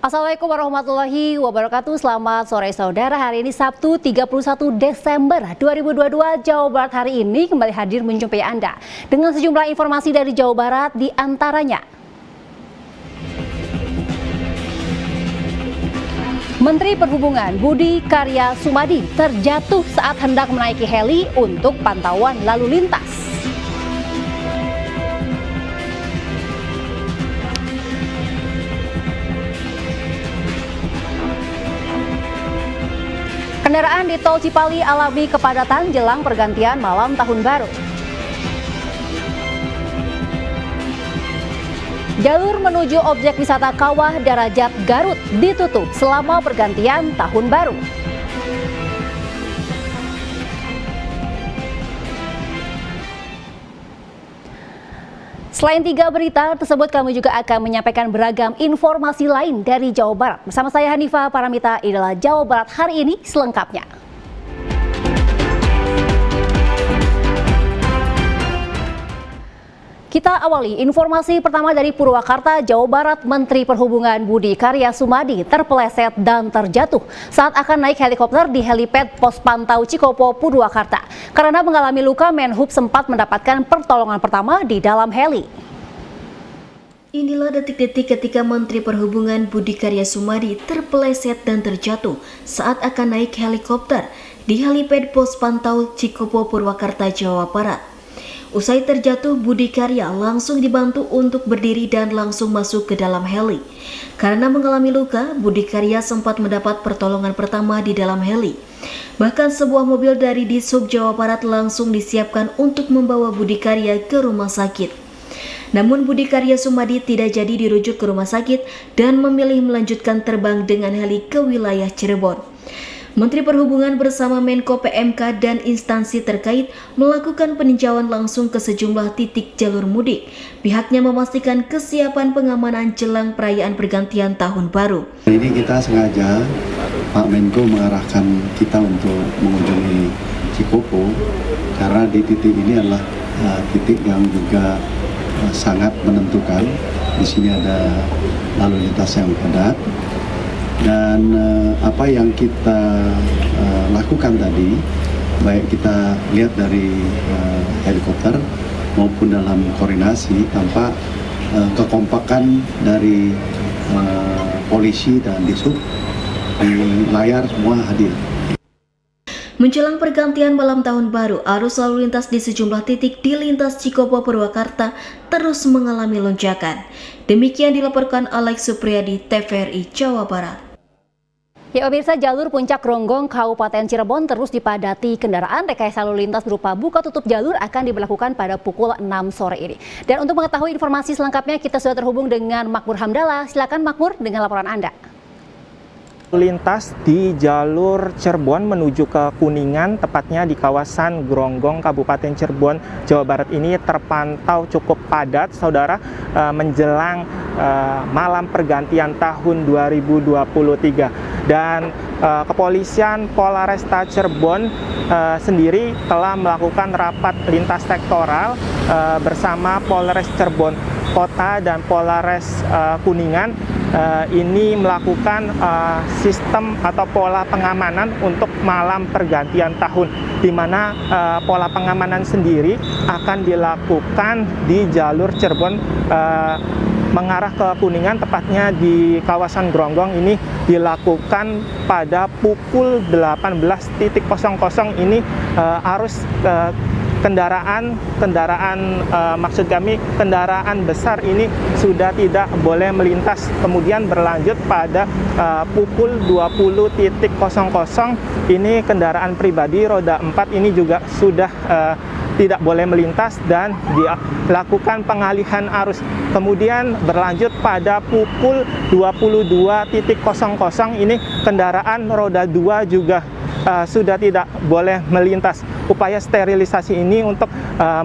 Assalamualaikum warahmatullahi wabarakatuh. Selamat sore saudara. Hari ini Sabtu 31 Desember 2022. Jawa Barat hari ini kembali hadir menjumpai Anda dengan sejumlah informasi dari Jawa Barat, di antaranya Menteri Perhubungan Budi Karya Sumadi terjatuh saat hendak menaiki heli untuk pantauan lalu lintas. Kendaraan di Tol Cipali alami kepadatan jelang pergantian malam tahun baru. Jalur menuju objek wisata Kawah Darajat Garut ditutup selama pergantian tahun baru. Selain 3 berita tersebut, kami juga akan menyampaikan beragam informasi lain dari Jawa Barat. Bersama saya Hanifah Paramita, inilah Jawa Barat hari ini selengkapnya. Kita awali informasi pertama dari Purwakarta, Jawa Barat. Menteri Perhubungan Budi Karya Sumadi terpeleset dan terjatuh saat akan naik helikopter di helipad Pos Pantau Cikopo, Purwakarta. Karena mengalami luka, Menhub sempat mendapatkan pertolongan pertama di dalam heli. Inilah detik-detik ketika Menteri Perhubungan Budi Karya Sumadi terpeleset dan terjatuh saat akan naik helikopter di helipad Pos Pantau Cikopo, Purwakarta, Jawa Barat. Usai terjatuh, Budi Karya langsung dibantu untuk berdiri dan langsung masuk ke dalam heli. Karena mengalami luka, Budi Karya sempat mendapat pertolongan pertama di dalam heli. Bahkan sebuah mobil dari Dishub Jawa Barat langsung disiapkan untuk membawa Budi Karya ke rumah sakit. Namun Budi Karya Sumadi tidak jadi dirujuk ke rumah sakit dan memilih melanjutkan terbang dengan heli ke wilayah Cirebon. Menteri Perhubungan bersama Menko PMK dan instansi terkait melakukan peninjauan langsung ke sejumlah titik jalur mudik. Pihaknya memastikan kesiapan pengamanan jelang perayaan pergantian tahun baru. Ini kita sengaja, Pak Menko mengarahkan kita untuk mengunjungi Cikopo karena di titik ini adalah titik yang juga sangat menentukan. Di sini ada lalu lintas yang padat. Dan apa yang kita lakukan tadi, baik kita lihat dari helikopter maupun dalam koordinasi, tampak kekompakan dari polisi dan Dishub di layar semua hadir. Menjelang pergantian malam tahun baru, arus lalu lintas di sejumlah titik di lintas Cikopo, Purwakarta terus mengalami lonjakan. Demikian dilaporkan Alex Supriyadi, TVRI Jawa Barat. Ya pemirsa, jalur Puncak Gronggong Kabupaten Cirebon terus dipadati kendaraan. Rekayasa lalu lintas berupa buka tutup jalur akan diberlakukan pada pukul 6 sore ini. Dan untuk mengetahui informasi selengkapnya, kita sudah terhubung dengan Makmur Hamdallah. Silakan Makmur dengan laporan Anda. Lintas di jalur Cirebon menuju ke Kuningan, tepatnya di kawasan Gronggong, Kabupaten Cirebon, Jawa Barat ini terpantau cukup padat, saudara, menjelang malam pergantian tahun 2023. Dan kepolisian Polresta Cirebon sendiri telah melakukan rapat lintas sektoral bersama Polres Cirebon Kota dan Polres Kuningan. Ini melakukan sistem atau pola pengamanan untuk malam pergantian tahun, di mana pola pengamanan sendiri akan dilakukan di jalur Cirebon mengarah ke Kuningan, tepatnya di kawasan Gronggong. Ini dilakukan pada pukul 18.00 ini. Arus kendaraan maksud kami kendaraan besar ini sudah tidak boleh melintas. Kemudian berlanjut pada pukul 20.00 ini kendaraan pribadi roda 4 ini juga sudah tidak boleh melintas dan dilakukan pengalihan arus. Kemudian berlanjut pada pukul 22.00 ini kendaraan roda 2 juga sudah tidak boleh melintas. Upaya sterilisasi ini untuk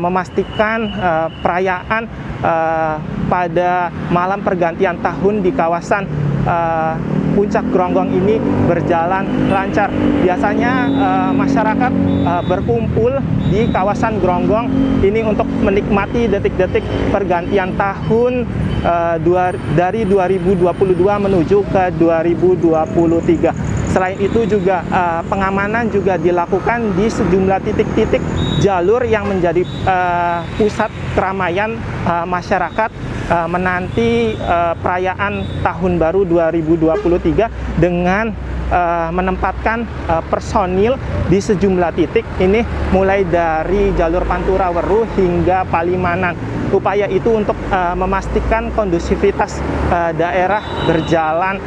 memastikan perayaan pada malam pergantian tahun di kawasan puncak Gronggong ini berjalan lancar. Biasanya masyarakat berkumpul di kawasan Gronggong ini untuk menikmati detik-detik pergantian tahun dari 2022 menuju ke 2023. Selain itu juga pengamanan juga dilakukan di sejumlah titik-titik jalur yang menjadi pusat keramaian masyarakat menanti perayaan Tahun Baru 2023 dengan menempatkan personil di sejumlah titik ini mulai dari jalur Pantura Weru hingga Palimanan. Upaya itu untuk memastikan kondusivitas daerah berjalan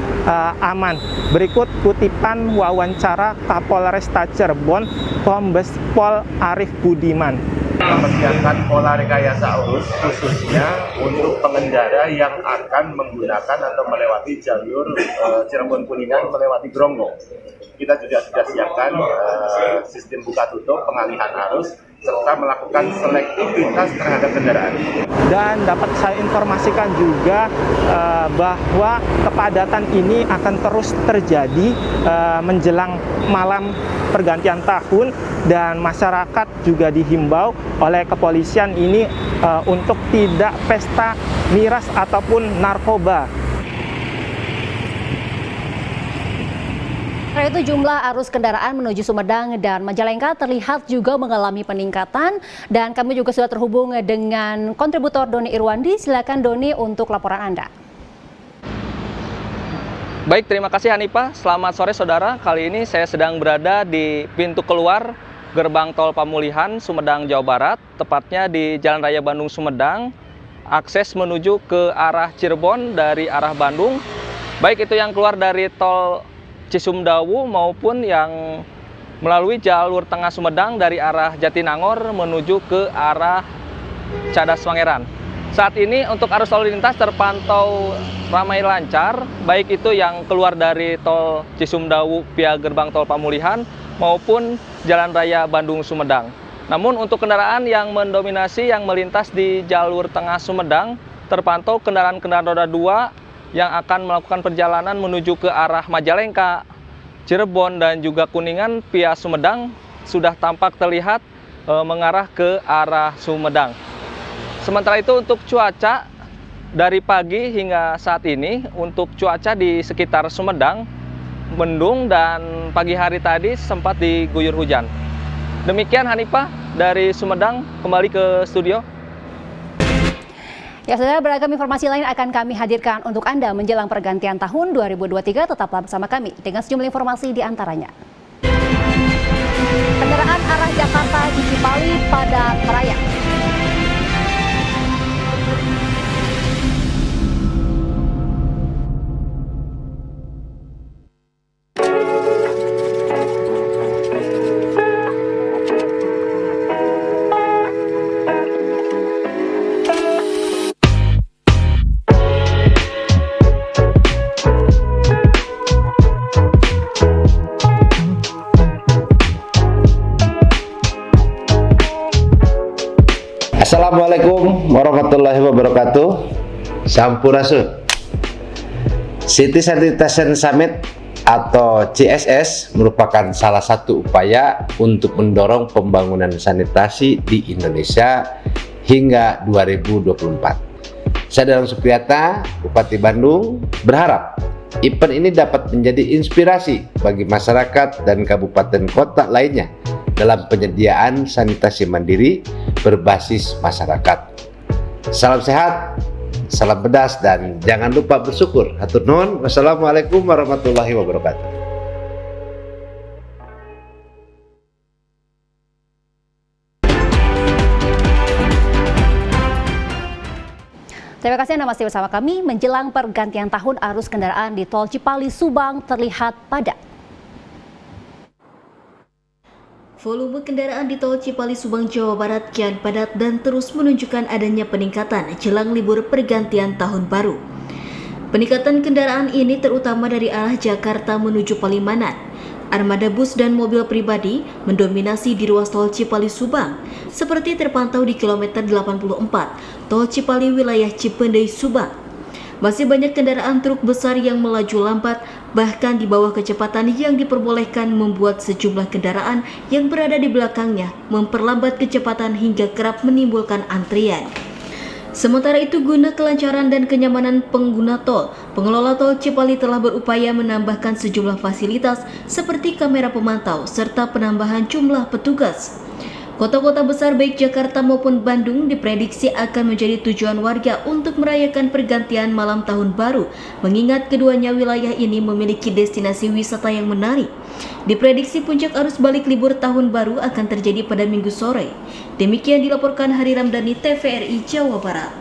aman. Berikut kutipan wawancara Kapolresta Cirebon, Kombes Pol Arief Budiman. Mempersiapkan pola rekayasa arus khususnya untuk pengendara yang akan menggunakan atau melewati jalur Cirebon Kuningan melewati Gronggong. Kita juga sudah siapkan sistem buka tutup pengalihan arus serta melakukan selektivitas terhadap kendaraan. Dan dapat saya informasikan juga bahwa kepadatan ini akan terus terjadi menjelang malam pergantian tahun, dan masyarakat juga dihimbau oleh kepolisian ini untuk tidak pesta miras ataupun narkoba. Selain itu, jumlah arus kendaraan menuju Sumedang dan Majalengka terlihat juga mengalami peningkatan, dan kami juga sudah terhubung dengan kontributor Doni Irwandi. Silakan Doni untuk laporan Anda. Baik, terima kasih Hanifah. Selamat sore saudara. Kali ini saya sedang berada di pintu keluar Gerbang Tol Pamulihan, Sumedang, Jawa Barat, tepatnya di Jalan Raya Bandung Sumedang, akses menuju ke arah Cirebon dari arah Bandung, baik itu yang keluar dari tol Cisumdawu maupun yang melalui jalur tengah Sumedang dari arah Jatinangor menuju ke arah Cadas Pangeran. Saat ini untuk arus lalu lintas terpantau ramai lancar, baik itu yang keluar dari tol Cisumdawu via Gerbang Tol Pamulihan maupun Jalan Raya Bandung Sumedang. Namun untuk kendaraan yang mendominasi yang melintas di jalur tengah Sumedang, terpantau kendaraan-kendaraan roda 2 yang akan melakukan perjalanan menuju ke arah Majalengka, Cirebon, dan juga Kuningan via Sumedang sudah tampak terlihat mengarah ke arah Sumedang. Sementara itu untuk cuaca dari pagi hingga saat ini, untuk cuaca di sekitar Sumedang mendung dan pagi hari tadi sempat diguyur hujan. Demikian Hanifah dari Sumedang, kembali ke studio. Ya, saudara, beragam informasi lain akan kami hadirkan untuk Anda menjelang pergantian tahun 2023. Tetaplah bersama kami dengan sejumlah informasi di antaranya. Kendaraan arah Jakarta di Cipali padat merayap. Assalamualaikum warahmatullahi wabarakatuh. Sampurasun. City Sanitation Summit atau CSS merupakan salah satu upaya untuk mendorong pembangunan sanitasi di Indonesia hingga 2024. Saya Dadang Supriyata, Bupati Bandung, berharap event ini dapat menjadi inspirasi bagi masyarakat dan kabupaten kota lainnya dalam penyediaan sanitasi mandiri berbasis masyarakat. Salam sehat, salam pedas, dan jangan lupa bersyukur. Hatur nuhun. Wassalamualaikum warahmatullahi wabarakatuh. Terima kasih Anda masih bersama kami. Menjelang pergantian tahun, arus kendaraan di tol Cipali Subang terlihat padat. Volume kendaraan di tol Cipali Subang, Jawa Barat kian padat dan terus menunjukkan adanya peningkatan jelang libur pergantian tahun baru. Peningkatan kendaraan ini terutama dari arah Jakarta menuju Palimanan. Armada bus dan mobil pribadi mendominasi di ruas tol Cipali Subang, seperti terpantau di kilometer 84 tol Cipali wilayah Cipendei Subang. Masih banyak kendaraan truk besar yang melaju lambat, bahkan di bawah kecepatan yang diperbolehkan membuat sejumlah kendaraan yang berada di belakangnya memperlambat kecepatan hingga kerap menimbulkan antrian. Sementara itu, guna kelancaran dan kenyamanan pengguna tol, pengelola tol Cipali telah berupaya menambahkan sejumlah fasilitas seperti kamera pemantau serta penambahan jumlah petugas. Kota-kota besar baik Jakarta maupun Bandung diprediksi akan menjadi tujuan warga untuk merayakan pergantian malam tahun baru, mengingat keduanya wilayah ini memiliki destinasi wisata yang menarik. Diprediksi puncak arus balik libur tahun baru akan terjadi pada Minggu sore. Demikian dilaporkan Hari Ramdhani, TVRI Jawa Barat.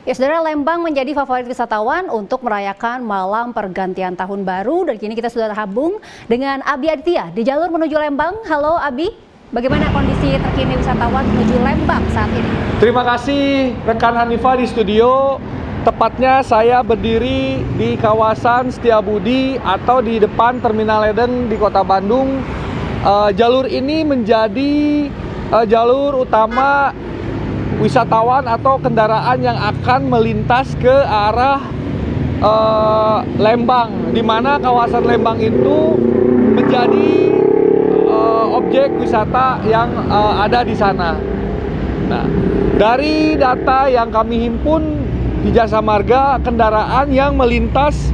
Ya, saudara, Lembang menjadi favorit wisatawan untuk merayakan malam pergantian tahun baru, dan kini kita sudah terhubung dengan Abi Aditya di jalur menuju Lembang. Halo Abi. Bagaimana kondisi terkini wisatawan menuju Lembang saat ini? Terima kasih rekan Hanifah di studio. Tepatnya saya berdiri di kawasan Setiabudi atau di depan Terminal Eden di Kota Bandung. Jalur ini menjadi jalur utama wisatawan atau kendaraan yang akan melintas ke arah Lembang, di mana kawasan Lembang itu menjadi objek wisata yang ada di sana. Nah, dari data yang kami himpun di Jasa Marga, kendaraan yang melintas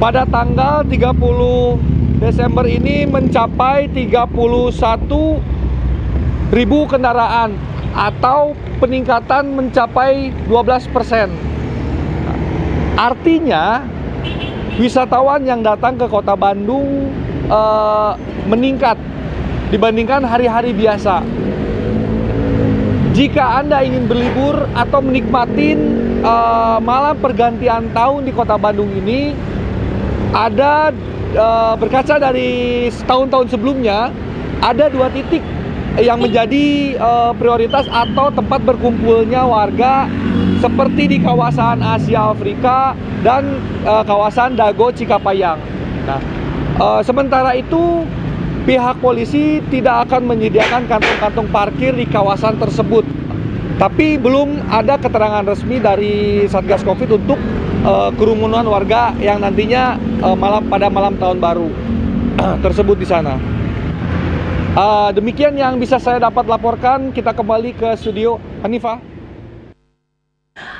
pada tanggal 30 Desember ini mencapai 31.000 kendaraan atau peningkatan mencapai 12%. Artinya, wisatawan yang datang ke Kota Bandung meningkat dibandingkan hari-hari biasa. Jika Anda ingin berlibur atau menikmati malam pergantian tahun di Kota Bandung ini, ada berkaca dari tahun-tahun sebelumnya, ada 2 titik yang menjadi prioritas atau tempat berkumpulnya warga, seperti di kawasan Asia Afrika dan kawasan Dago Cikapayang. Nah, sementara itu pihak polisi tidak akan menyediakan kantong-kantong parkir di kawasan tersebut. Tapi belum ada keterangan resmi dari Satgas Covid untuk kerumunan warga yang nantinya pada malam tahun baru tersebut di sana. Demikian yang bisa saya dapat laporkan. Kita kembali ke studio Hanifah.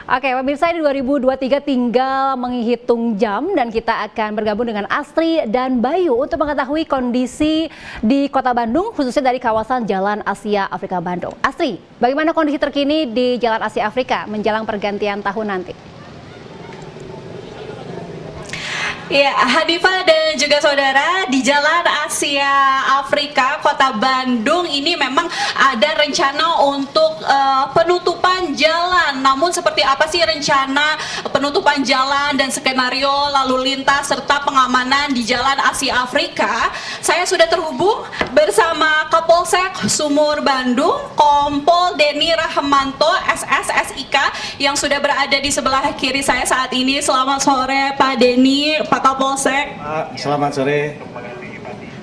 Oke, pemirsa, di 2023 tinggal menghitung jam dan kita akan bergabung dengan Astri dan Bayu untuk mengetahui kondisi di Kota Bandung, khususnya dari kawasan Jalan Asia Afrika Bandung. Astri, bagaimana kondisi terkini di Jalan Asia Afrika menjelang pergantian tahun nanti? Ya, Hanifah dan juga saudara, di Jalan Asia Afrika Kota Bandung ini memang ada rencana untuk penutupan jalan. Namun seperti apa sih rencana penutupan jalan dan skenario lalu lintas serta pengamanan di Jalan Asia Afrika? Saya sudah terhubung bersama Kapolsek Sumur Bandung, Kompol Denny Rahmanto, SSSIK, yang sudah berada di sebelah kiri saya saat ini. Selamat sore Pak Denny, Pak Kapolsek. Selamat sore.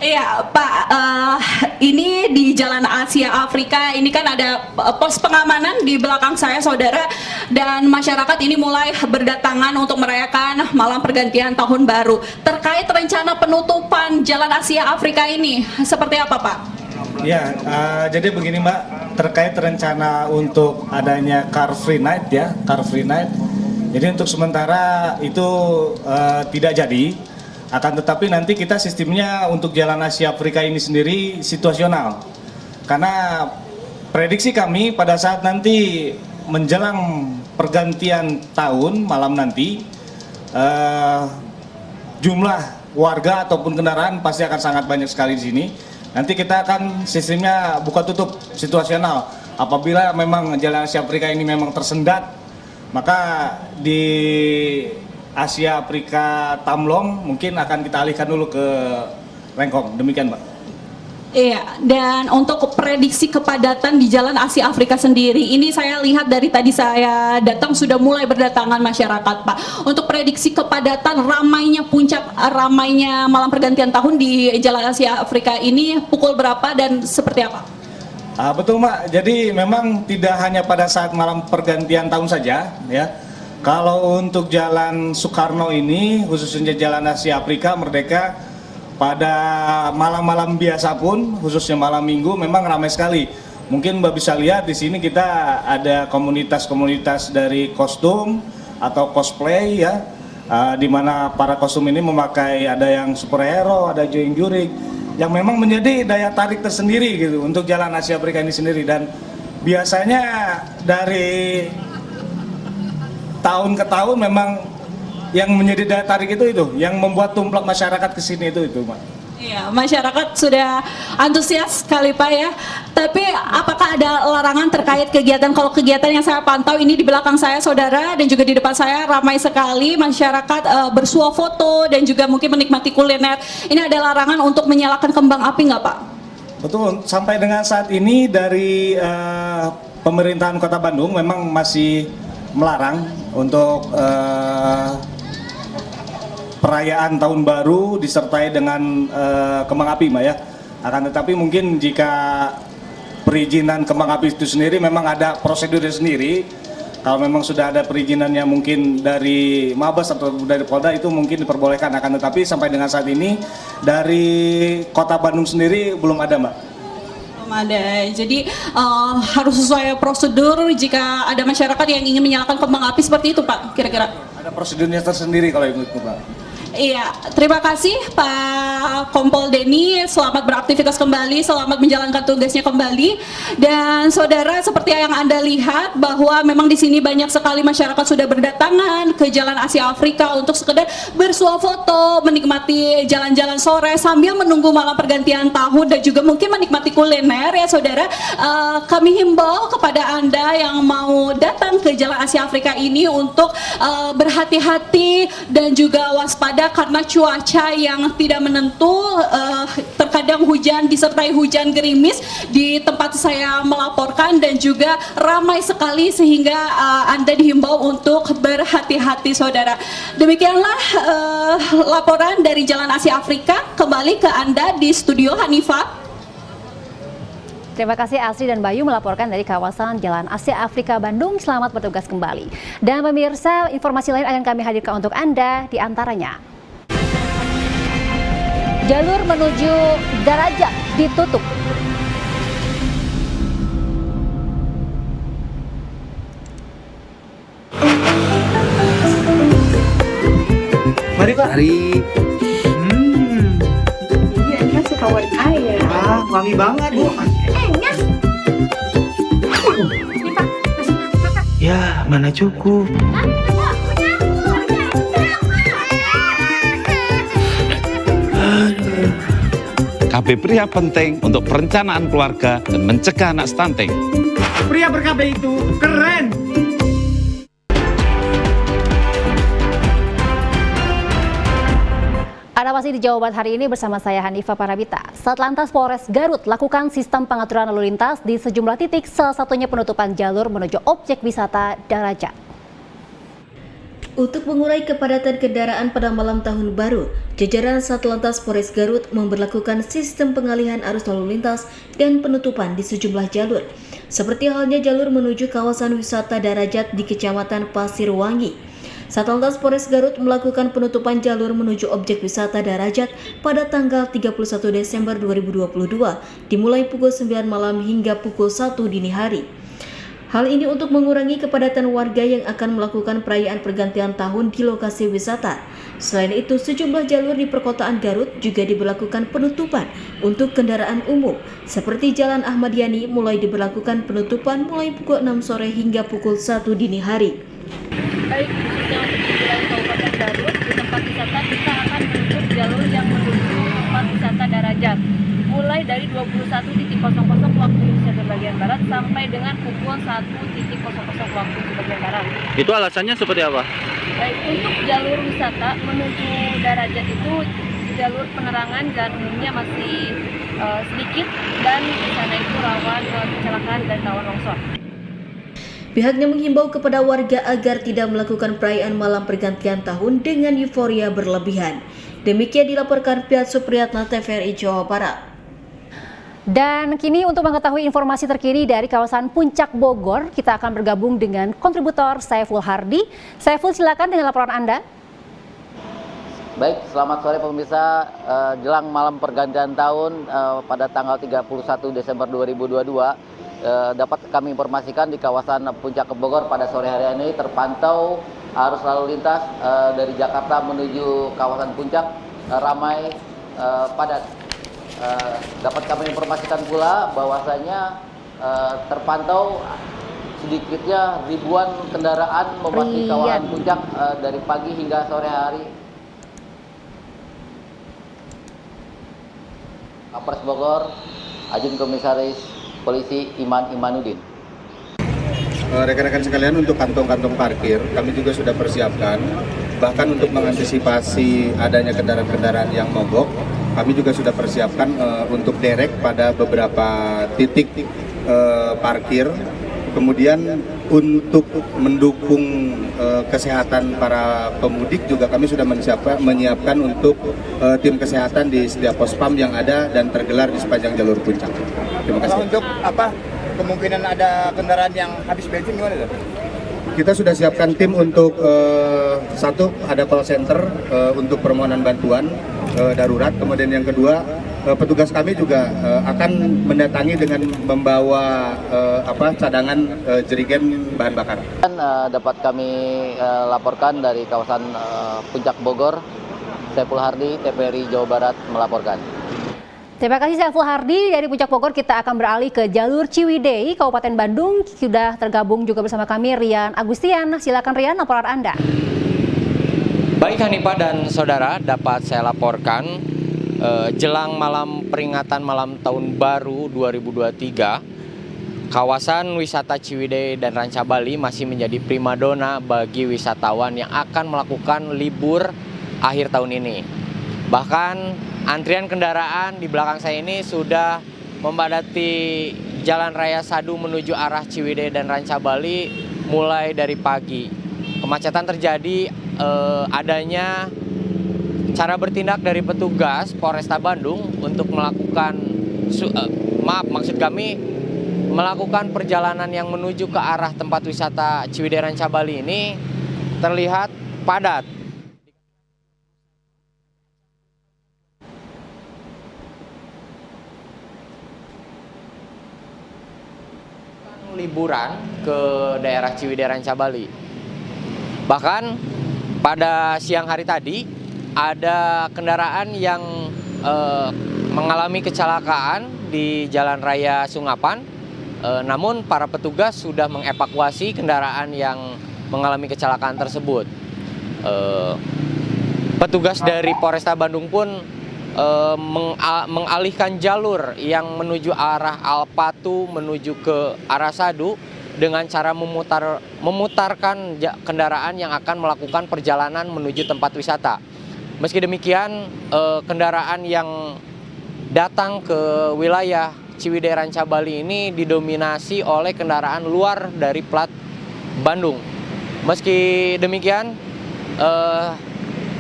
Iya Pak, ini di Jalan Asia Afrika ini kan ada pos pengamanan di belakang saya saudara, dan masyarakat ini mulai berdatangan untuk merayakan malam pergantian tahun baru. Terkait rencana penutupan Jalan Asia Afrika ini seperti apa Pak? Ya, jadi begini Mbak, terkait rencana untuk adanya Car Free Night ya, Car Free Night. Jadi untuk sementara itu tidak jadi. Akan tetapi nanti kita sistemnya untuk Jalan Asia Afrika ini sendiri situasional. Karena prediksi kami pada saat nanti menjelang pergantian tahun malam nanti, jumlah warga ataupun kendaraan pasti akan sangat banyak sekali di sini. Nanti kita akan sistemnya buka tutup situasional. Apabila memang Jalan Asia Afrika ini memang tersendat, maka di Asia Afrika Tamlong mungkin akan kita alihkan dulu ke Lengkong. Demikian Mbak. Iya, dan untuk prediksi kepadatan di Jalan Asia Afrika sendiri, ini saya lihat dari tadi saya datang sudah mulai berdatangan masyarakat Pak. Untuk prediksi kepadatan ramainya puncak, ramainya malam pergantian tahun di Jalan Asia Afrika ini pukul berapa dan seperti apa? Betul Mbak, jadi memang tidak hanya pada saat malam pergantian tahun saja ya. Kalau untuk Jalan Soekarno ini, khususnya Jalan Asia Afrika Merdeka, pada malam-malam biasa pun, khususnya malam minggu, memang ramai sekali. Mungkin Mbak bisa lihat di sini kita ada komunitas-komunitas dari kostum atau cosplay ya, di mana para kostum ini memakai, ada yang superhero, ada joing jurik, yang memang menjadi daya tarik tersendiri gitu untuk Jalan Asia Afrika ini sendiri. Dan biasanya dari tahun ke tahun memang yang menjadi daya tarik itu yang membuat tumplak masyarakat ke sini itu Pak. Iya, masyarakat sudah antusias sekali Pak ya. Tapi apakah ada larangan terkait kegiatan? Kalau kegiatan yang saya pantau ini di belakang saya saudara dan juga di depan saya ramai sekali masyarakat bersuah foto dan juga mungkin menikmati kuliner. Ini ada larangan untuk menyalakan kembang api nggak Pak? Betul, sampai dengan saat ini dari pemerintahan Kota Bandung memang masih melarang untuk perayaan Tahun Baru disertai dengan kembang api, Mbak ya. Akan tetapi mungkin jika perizinan kembang api itu sendiri memang ada prosedurnya sendiri. Kalau memang sudah ada perizinannya mungkin dari Mabes atau dari Polda itu mungkin diperbolehkan. Akan tetapi sampai dengan saat ini dari Kota Bandung sendiri belum ada, Mbak. Ada, jadi harus sesuai prosedur jika ada masyarakat yang ingin menyalakan kembang api seperti itu Pak, kira-kira? Ada prosedurnya tersendiri kalau itu Pak. Iya, terima kasih Pak Kompol Denny, selamat beraktivitas kembali, selamat menjalankan tugasnya kembali. Dan saudara, seperti yang Anda lihat bahwa memang di sini banyak sekali masyarakat sudah berdatangan ke Jalan Asia Afrika untuk sekedar bersuah foto, menikmati jalan-jalan sore sambil menunggu malam pergantian tahun dan juga mungkin menikmati kuliner ya saudara. Kami himbau kepada Anda yang mau datang ke Jalan Asia Afrika ini untuk berhati-hati dan juga waspada karena cuaca yang tidak menentu, terkadang hujan disertai hujan gerimis di tempat saya melaporkan dan juga ramai sekali sehingga Anda dihimbau untuk berhati-hati saudara. Demikianlah laporan dari Jalan Asia Afrika. Kembali ke Anda di studio Hanifah. Terima kasih Asri dan Bayu melaporkan dari kawasan Jalan Asia Afrika Bandung. Selamat bertugas kembali. Dan pemirsa, informasi lain akan kami hadirkan untuk Anda, di antaranya jalur menuju Darajat ditutup. Mari Pak. Mari. Iya, ini kan suka warna air. Wangi banget Bu. Enak. Ini Pak, nasinya makan. Ya, mana cukup. KB Pria penting untuk perencanaan keluarga dan mencegah anak stunting. Pria ber-KB itu keren. Anda masih di Jawa Barat hari ini bersama saya Hanifah Parabita. Satlantas Polres Garut lakukan sistem pengaturan lalu lintas di sejumlah titik, salah satunya penutupan jalur menuju objek wisata Darajat. Untuk mengurai kepadatan kendaraan pada malam tahun baru, jajaran Satlantas Polres Garut memberlakukan sistem pengalihan arus lalu lintas dan penutupan di sejumlah jalur, seperti halnya jalur menuju kawasan wisata Darajat di Kecamatan Pasirwangi. Satlantas Polres Garut melakukan penutupan jalur menuju objek wisata Darajat pada tanggal 31 Desember 2022, dimulai pukul 9 malam hingga pukul 1 dini hari. Hal ini untuk mengurangi kepadatan warga yang akan melakukan perayaan pergantian tahun di lokasi wisata. Selain itu, sejumlah jalur di perkotaan Garut juga diberlakukan penutupan untuk kendaraan umum, seperti Jalan Ahmad Yani mulai diberlakukan penutupan mulai pukul 6 sore hingga pukul 1 dini hari. Baik, khususnya untuk di wilayah Kabupaten Garut, di tempat wisata kita akan menutup jalur yang menuju tempat wisata Darajat, mulai dari 21.00 waktu Indonesia bagian Barat sampai dengan pukul 1.00 waktu di bagian Barat. Itu alasannya seperti apa? Baik, untuk jalur wisata menuju Darajat itu jalur penerangan dan umumnya masih sedikit dan di sana itu rawan kecelakaan dan rawan longsor. Pihaknya menghimbau kepada warga agar tidak melakukan perayaan malam pergantian tahun dengan euforia berlebihan. Demikian dilaporkan pihak Supriyatna TVRI Jawa Barat. Dan kini untuk mengetahui informasi terkini dari kawasan Puncak Bogor, kita akan bergabung dengan kontributor Saiful Hardi. Saiful, silakan dengan laporan Anda. Baik, selamat sore pemirsa. Jelang malam pergantian tahun pada tanggal 31 Desember 2022, dapat kami informasikan di kawasan Puncak Bogor pada sore hari ini terpantau arus lalu lintas dari Jakarta menuju kawasan Puncak ramai padat. Dapat kami informasikan pula bahwasanya terpantau sedikitnya ribuan kendaraan memasuki kawasan Puncak dari pagi hingga sore hari. Kapolres Bogor, Ajun Komisaris Polisi Iman Imanuddin. Rekan-rekan sekalian, untuk kantong-kantong parkir kami juga sudah persiapkan, bahkan untuk mengantisipasi adanya kendaraan-kendaraan yang mogok, kami juga sudah persiapkan untuk derek pada beberapa titik parkir. Kemudian untuk mendukung kesehatan para pemudik juga kami sudah menyiapkan untuk tim kesehatan di setiap pos pam yang ada dan tergelar di sepanjang jalur Puncak. Terima kasih. Untuk apa kemungkinan ada kendaraan yang habis bensin gimana tuh? Kita sudah siapkan tim untuk satu, ada call center untuk permohonan bantuan darurat. Kemudian yang kedua, petugas kami juga akan mendatangi dengan membawa cadangan jerigen bahan bakar. Dan dapat kami laporkan dari kawasan Puncak Bogor, Saiful Hardi, TVRI Jawa Barat melaporkan. Terima kasih Saiful Hardi. Dari Puncak Bogor kita akan beralih ke jalur Ciwidey, Kabupaten Bandung. Sudah tergabung juga bersama kami Rian Agustian. Silakan Rian, laporan Anda. Baik Hanifah dan saudara, dapat saya laporkan jelang malam peringatan malam tahun baru 2023, kawasan wisata Ciwidey dan Ranca Bali masih menjadi primadona bagi wisatawan yang akan melakukan libur akhir tahun ini. Bahkan antrian kendaraan di belakang saya ini sudah membadati Jalan Raya Sadu menuju arah Ciwidey dan Ranca Bali mulai dari pagi. Kemacetan terjadi adanya cara bertindak dari petugas Polresta Bandung untuk melakukan melakukan perjalanan yang menuju ke arah tempat wisata Ciwidey Ranca Bali ini terlihat padat. Liburan ke daerah Ciwidey Ranca Bali. Bahkan pada siang hari tadi ada kendaraan yang mengalami kecelakaan di Jalan Raya Sungapan. Namun para petugas sudah mengevakuasi kendaraan yang mengalami kecelakaan tersebut. Petugas dari Polresta Bandung pun mengalihkan jalur yang menuju arah Alpatu menuju ke arah Sadu dengan cara memutarkan kendaraan yang akan melakukan perjalanan menuju tempat wisata. Meski demikian, kendaraan yang datang ke wilayah Ciwidey Ranca Bali ini didominasi oleh kendaraan luar dari plat Bandung. Meski demikian,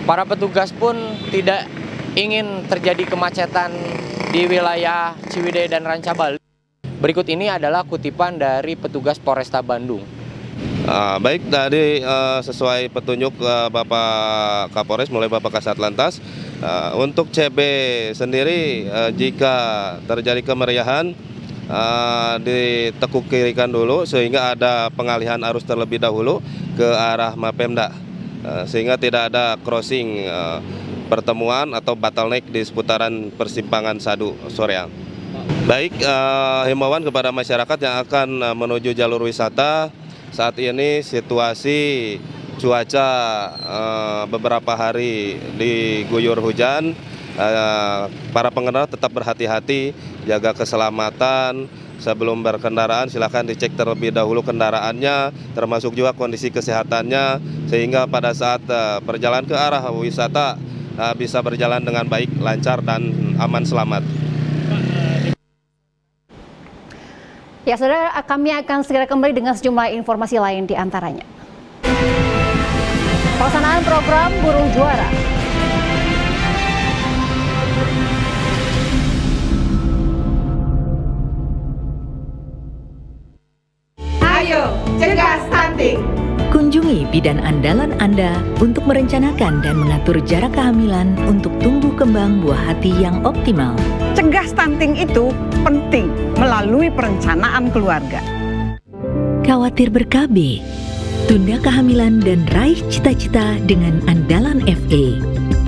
para petugas pun tidak ingin terjadi kemacetan di wilayah Ciwidey dan Ranca Bali. Berikut ini adalah kutipan dari petugas Polresta Bandung. Baik, dari sesuai petunjuk Bapak Kapolres mulai Bapak Kasat Lantas, untuk CB sendiri jika terjadi kemeriahan ditekuk-kirikan dulu sehingga ada pengalihan arus terlebih dahulu ke arah Mapemda, sehingga tidak ada crossing pertemuan atau bottleneck di seputaran persimpangan Sadu Soreang. Baik, himbauan kepada masyarakat yang akan menuju jalur wisata, saat ini situasi cuaca beberapa hari diguyur hujan. Para pengendara tetap berhati-hati, jaga keselamatan. Sebelum berkendaraan silakan dicek terlebih dahulu kendaraannya, termasuk juga kondisi kesehatannya, sehingga pada saat perjalanan ke arah wisata bisa berjalan dengan baik, lancar, dan aman selamat. Ya, saudara, kami akan segera kembali dengan sejumlah informasi lain di antaranya. Pelaksanaan program Burung Juara. menjadi bidan andalan Anda untuk merencanakan dan mengatur jarak kehamilan untuk tumbuh kembang buah hati yang optimal. Cegah stunting itu penting melalui perencanaan keluarga. Khawatir ber-KB? Tunda kehamilan dan raih cita-cita dengan Andalan FA.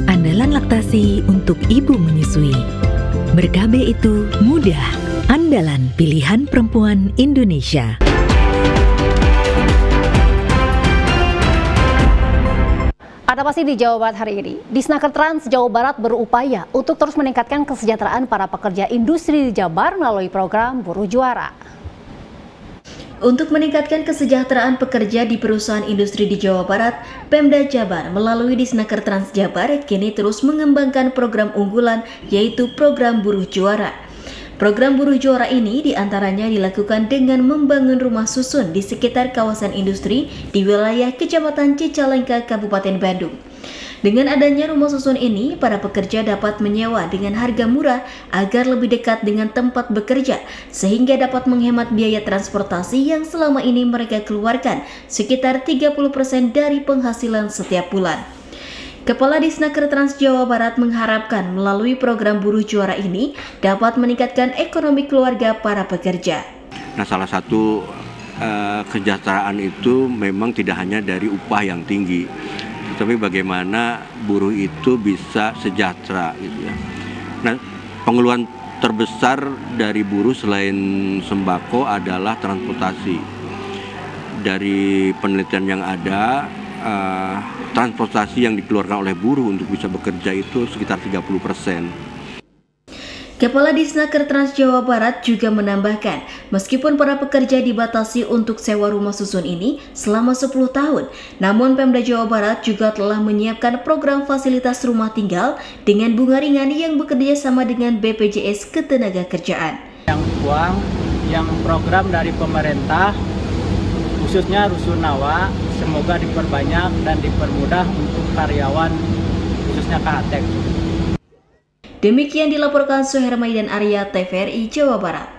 Andalan laktasi untuk ibu menyusui. Ber-KB itu mudah. Andalan pilihan perempuan Indonesia. Ada pasti di Jawa Barat hari ini. Disnaker Trans Jawa Barat berupaya untuk terus meningkatkan kesejahteraan para pekerja industri di Jabar melalui program Buruh Juara. Untuk meningkatkan kesejahteraan pekerja di perusahaan industri di Jawa Barat, Pemda Jabar melalui Disnaker Trans Jabar kini terus mengembangkan program unggulan yaitu program Buruh Juara. Program Buruh Juara ini diantaranya dilakukan dengan membangun rumah susun di sekitar kawasan industri di wilayah Kecamatan Cicalengka, Kabupaten Bandung. Dengan adanya rumah susun ini, para pekerja dapat menyewa dengan harga murah agar lebih dekat dengan tempat bekerja, sehingga dapat menghemat biaya transportasi yang selama ini mereka keluarkan sekitar 30% dari penghasilan setiap bulan. Kepala Disnaker Trans Jawa Barat mengharapkan melalui program Buruh Juara ini dapat meningkatkan ekonomi keluarga para pekerja. Nah, salah satu kesejahteraan itu memang tidak hanya dari upah yang tinggi, tapi bagaimana buruh itu bisa sejahtera gitu ya. Nah, pengeluaran terbesar dari buruh selain sembako adalah transportasi. Dari penelitian yang ada, transportasi yang dikeluarkan oleh buruh untuk bisa bekerja itu sekitar 30%. Kepala Disnaker Trans Jawa Barat juga menambahkan, meskipun para pekerja dibatasi untuk sewa rumah susun ini selama 10 tahun, namun Pemda Jawa Barat juga telah menyiapkan program fasilitas rumah tinggal dengan bunga ringan yang bekerja sama dengan BPJS Ketenagakerjaan. Yang uang, yang program dari pemerintah, khususnya Rusunawa, semoga diperbanyak dan dipermudah untuk karyawan khususnya KHTEK. Demikian dilaporkan Suhermai dan Arya, TVRI Jawa Barat.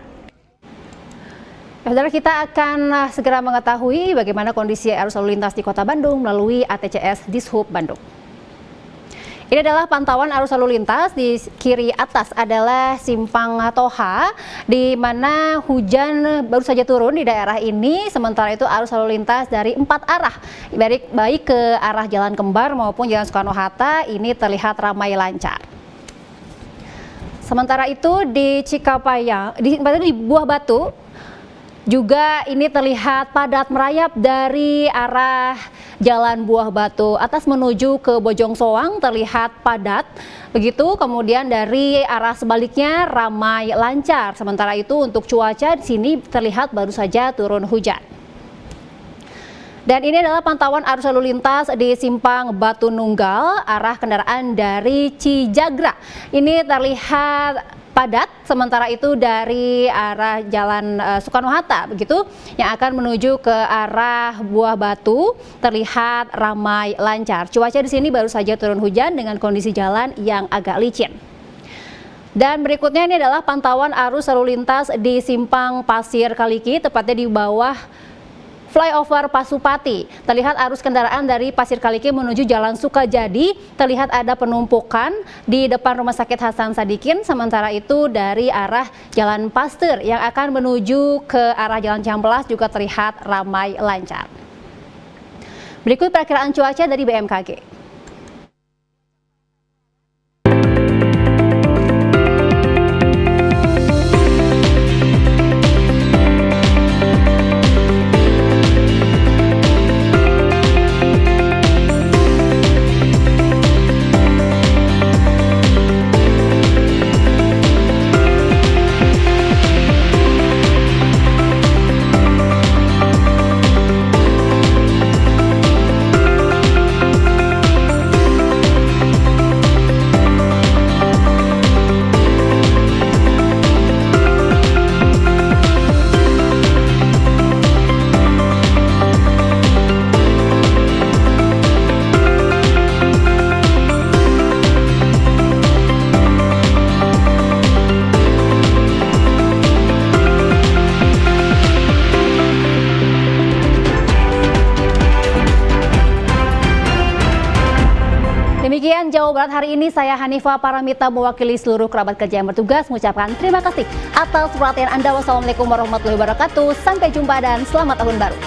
Saudara, kita akan segera mengetahui bagaimana kondisi arus lalu lintas di Kota Bandung melalui ATCS Dishub Bandung. Ini adalah pantauan arus lalu lintas. Di kiri atas adalah Simpang Toha, di mana hujan baru saja turun di daerah ini. Sementara itu arus lalu lintas dari 4 arah, baik ke arah Jalan Kembar maupun Jalan Soekarno-Hatta, ini terlihat ramai lancar. Sementara itu di Cikapaya, di Buah Batu, juga ini terlihat padat merayap dari arah Jalan Buah Batu atas menuju ke Bojong Soang terlihat padat. Begitu, kemudian dari arah sebaliknya ramai lancar. Sementara itu untuk cuaca di sini terlihat baru saja turun hujan. Dan ini adalah pantauan arus lalu lintas di Simpang Batu Nunggal, arah kendaraan dari Cijagra. Ini terlihat padat, sementara itu dari arah Jalan Soekarno-Hatta begitu yang akan menuju ke arah Buah Batu terlihat ramai lancar. Cuaca di sini baru saja turun hujan dengan kondisi jalan yang agak licin. Dan berikutnya ini adalah pantauan arus lalu lintas di Simpang Pasir Kaliki, tepatnya di bawah flyover Pasupati. Terlihat arus kendaraan dari Pasir Kaliki menuju Jalan Sukajadi, terlihat ada penumpukan di depan Rumah Sakit Hasan Sadikin. Sementara itu dari arah Jalan Pasteur yang akan menuju ke arah Jalan Cihampelas juga terlihat ramai lancar. Berikut perakiraan cuaca dari BMKG. Demikian Jawa Barat hari ini. Saya Hanifah Paramita mewakili seluruh kerabat kerja yang bertugas mengucapkan terima kasih atas perhatian Anda. Wassalamualaikum warahmatullahi wabarakatuh. Sampai jumpa dan selamat tahun baru.